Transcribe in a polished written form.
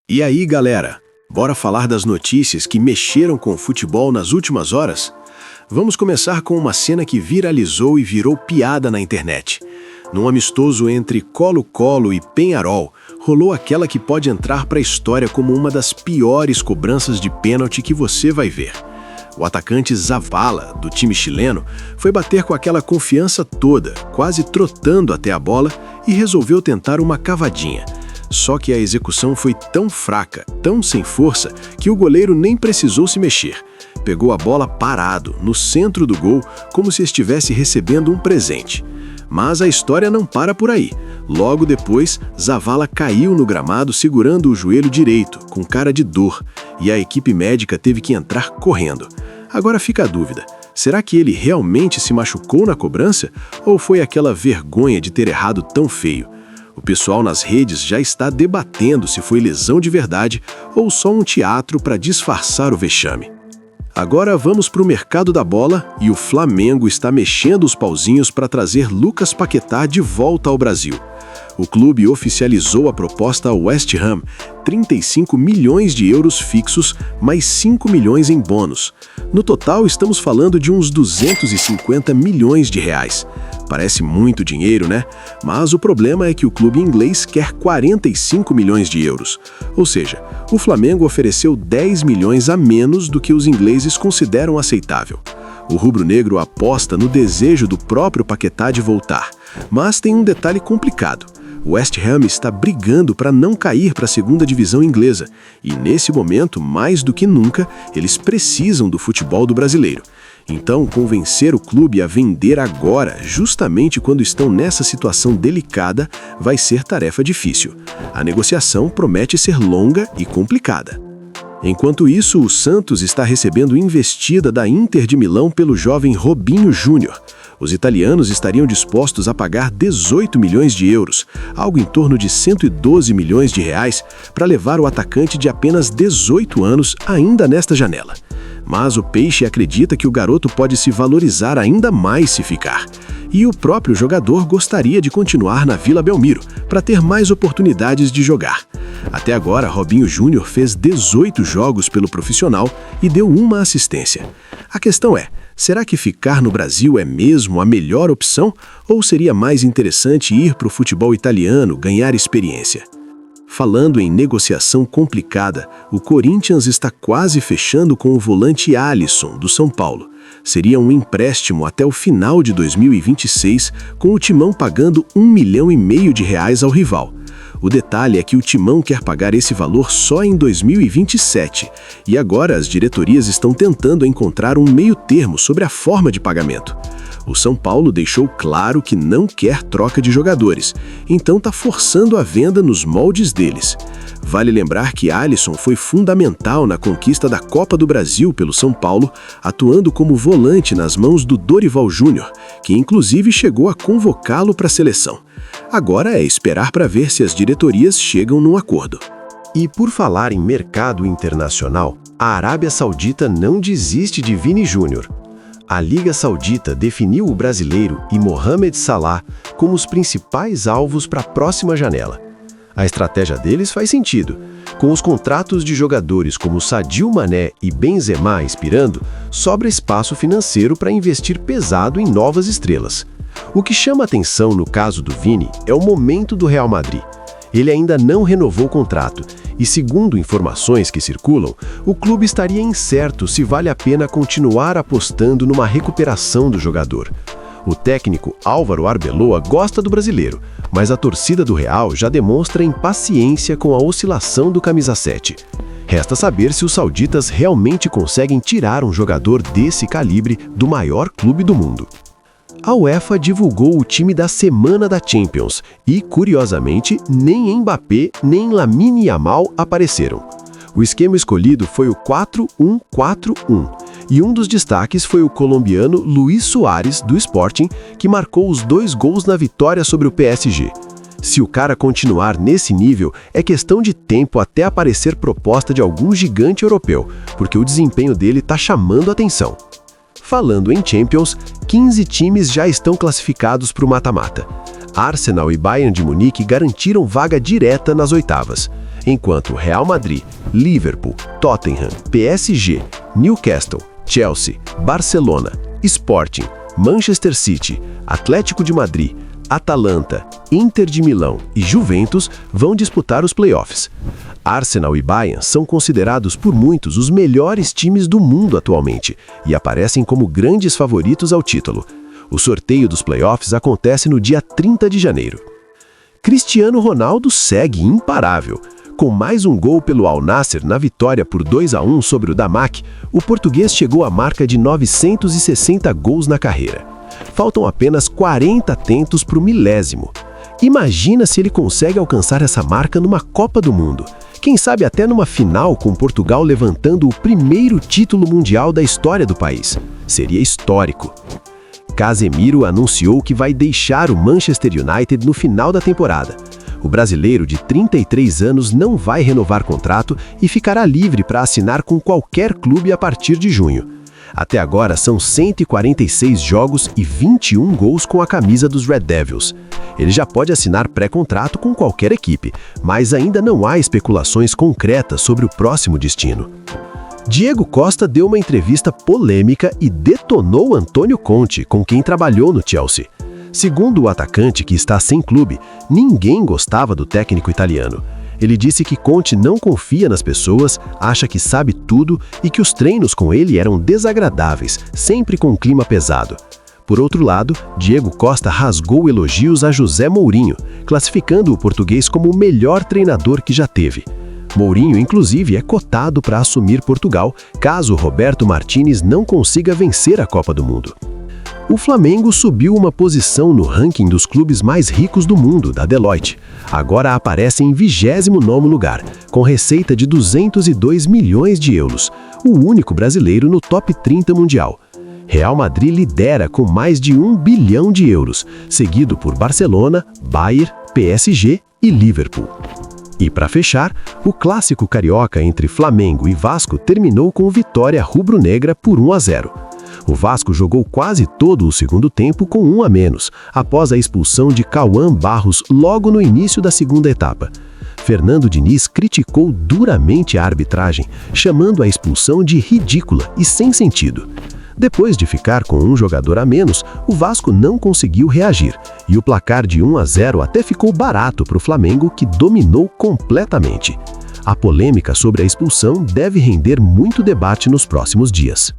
E aí, galera? Bora falar das notícias que mexeram com o futebol nas últimas horas? Vamos começar com uma cena que viralizou e virou piada na internet. Num amistoso entre Colo-Colo e Peñarol, rolou aquela que pode entrar para a história como uma das piores cobranças de pênalti que você vai ver. O atacante Zavala, do time chileno, foi bater com aquela confiança toda, quase trotando até a bola, e resolveu tentar uma cavadinha. Só que a execução foi tão fraca, tão sem força, que o goleiro nem precisou se mexer. Pegou a bola parado, no centro do gol, como se estivesse recebendo um presente. Mas a história não para por aí. Logo depois, Zavala caiu no gramado segurando o joelho direito, com cara de dor, e a equipe médica teve que entrar correndo. Agora fica a dúvida, será que ele realmente se machucou na cobrança? Ou foi aquela vergonha de ter errado tão feio? O pessoal nas redes já está debatendo se foi lesão de verdade ou só um teatro para disfarçar o vexame. Agora vamos para o mercado da bola e o Flamengo está mexendo os pauzinhos para trazer Lucas Paquetá de volta ao Brasil. O clube oficializou a proposta ao West Ham, 35 milhões de euros fixos, mais 5 milhões em bônus. No total, estamos falando de uns 250 milhões de reais. Parece muito dinheiro, né? Mas o problema é que o clube inglês quer 45 milhões de euros. Ou seja, o Flamengo ofereceu 10 milhões a menos do que os ingleses consideram aceitável. O rubro-negro aposta no desejo do próprio Paquetá de voltar. Mas tem um detalhe complicado. O West Ham está brigando para não cair para a segunda divisão inglesa. E nesse momento, mais do que nunca, eles precisam do futebol do brasileiro. Então, convencer o clube a vender agora, justamente quando estão nessa situação delicada, vai ser tarefa difícil. A negociação promete ser longa e complicada. Enquanto isso, o Santos está recebendo investida da Inter de Milão pelo jovem Robinho Júnior. Os italianos estariam dispostos a pagar 18 milhões de euros, algo em torno de 112 milhões de reais, para levar o atacante de apenas 18 anos ainda nesta janela. Mas o Peixe acredita que o garoto pode se valorizar ainda mais se ficar. E o próprio jogador gostaria de continuar na Vila Belmiro, para ter mais oportunidades de jogar. Até agora, Robinho Júnior fez 18 jogos pelo profissional e deu uma assistência. A questão é, será que ficar no Brasil é mesmo a melhor opção? Ou seria mais interessante ir para o futebol italiano, ganhar experiência? Falando em negociação complicada, o Corinthians está quase fechando com o volante Alisson, do São Paulo. Seria um empréstimo até o final de 2026, com o Timão pagando 1,5 milhão de reais ao rival. O detalhe é que o Timão quer pagar esse valor só em 2027, e agora as diretorias estão tentando encontrar um meio termo sobre a forma de pagamento. O São Paulo deixou claro que não quer troca de jogadores, então está forçando a venda nos moldes deles. Vale lembrar que Alisson foi fundamental na conquista da Copa do Brasil pelo São Paulo, atuando como volante nas mãos do Dorival Júnior, que inclusive chegou a convocá-lo para a seleção. Agora é esperar para ver se as diretorias chegam num acordo. E por falar em mercado internacional, a Arábia Saudita não desiste de Vini Júnior. A Liga Saudita definiu o brasileiro e Mohamed Salah como os principais alvos para a próxima janela. A estratégia deles faz sentido. Com os contratos de jogadores como Sadio Mané e Benzema expirando, sobra espaço financeiro para investir pesado em novas estrelas. O que chama atenção no caso do Vini é o momento do Real Madrid. Ele ainda não renovou o contrato e, segundo informações que circulam, o clube estaria incerto se vale a pena continuar apostando numa recuperação do jogador. O técnico Álvaro Arbeloa gosta do brasileiro, mas a torcida do Real já demonstra impaciência com a oscilação do camisa 7. Resta saber se os sauditas realmente conseguem tirar um jogador desse calibre do maior clube do mundo. A UEFA divulgou o time da semana da Champions e, curiosamente, nem Mbappé nem Lamine Yamal apareceram. O esquema escolhido foi o 4-1-4-1 e um dos destaques foi o colombiano Luis Suárez, do Sporting, que marcou os 2 gols na vitória sobre o PSG. Se o cara continuar nesse nível, é questão de tempo até aparecer proposta de algum gigante europeu, porque o desempenho dele está chamando a atenção. Falando em Champions, 15 times já estão classificados para o mata-mata. Arsenal e Bayern de Munique garantiram vaga direta nas oitavas. enquanto Real Madrid, Liverpool, Tottenham, PSG, Newcastle, Chelsea, Barcelona, Sporting, Manchester City, Atlético de Madrid, Atalanta, Inter de Milão e Juventus vão disputar os playoffs. Arsenal e Bayern são considerados por muitos os melhores times do mundo atualmente e aparecem como grandes favoritos ao título. O sorteio dos playoffs acontece no dia 30 de janeiro. Cristiano Ronaldo segue imparável. Com mais um gol pelo Al Nassr na vitória por 2-1 sobre o Damac, o português chegou à marca de 960 gols na carreira. Faltam apenas 40 tentos para o milésimo. Imagina se ele consegue alcançar essa marca numa Copa do Mundo. Quem sabe até numa final com Portugal levantando o primeiro título mundial da história do país. Seria histórico. Casemiro anunciou que vai deixar o Manchester United no final da temporada. O brasileiro de 33 anos não vai renovar contrato e ficará livre para assinar com qualquer clube a partir de junho. Até agora são 146 jogos e 21 gols com a camisa dos Red Devils. Ele já pode assinar pré-contrato com qualquer equipe, mas ainda não há especulações concretas sobre o próximo destino. Diego Costa deu uma entrevista polêmica e detonou Antônio Conte, com quem trabalhou no Chelsea. Segundo o atacante, que está sem clube, ninguém gostava do técnico italiano. Ele disse que Conte não confia nas pessoas, acha que sabe tudo e que os treinos com ele eram desagradáveis, sempre com um clima pesado. Por outro lado, Diego Costa rasgou elogios a José Mourinho, classificando o português como o melhor treinador que já teve. Mourinho, inclusive, é cotado para assumir Portugal, caso Roberto Martínez não consiga vencer a Copa do Mundo. O Flamengo subiu uma posição no ranking dos clubes mais ricos do mundo, da Deloitte. Agora aparece em 29º lugar, com receita de 202 milhões de euros, o único brasileiro no top 30 mundial. Real Madrid lidera com mais de 1 bilhão de euros, seguido por Barcelona, Bayern, PSG e Liverpool. E para fechar, o clássico carioca entre Flamengo e Vasco terminou com vitória rubro-negra por 1-0. O Vasco jogou quase todo o segundo tempo com 1 a menos, após a expulsão de Cauã Barros logo no início da segunda etapa. Fernando Diniz criticou duramente a arbitragem, chamando a expulsão de ridícula e sem sentido. Depois de ficar com um jogador a menos, o Vasco não conseguiu reagir, e o placar de 1-0 até ficou barato para o Flamengo, que dominou completamente. A polêmica sobre a expulsão deve render muito debate nos próximos dias.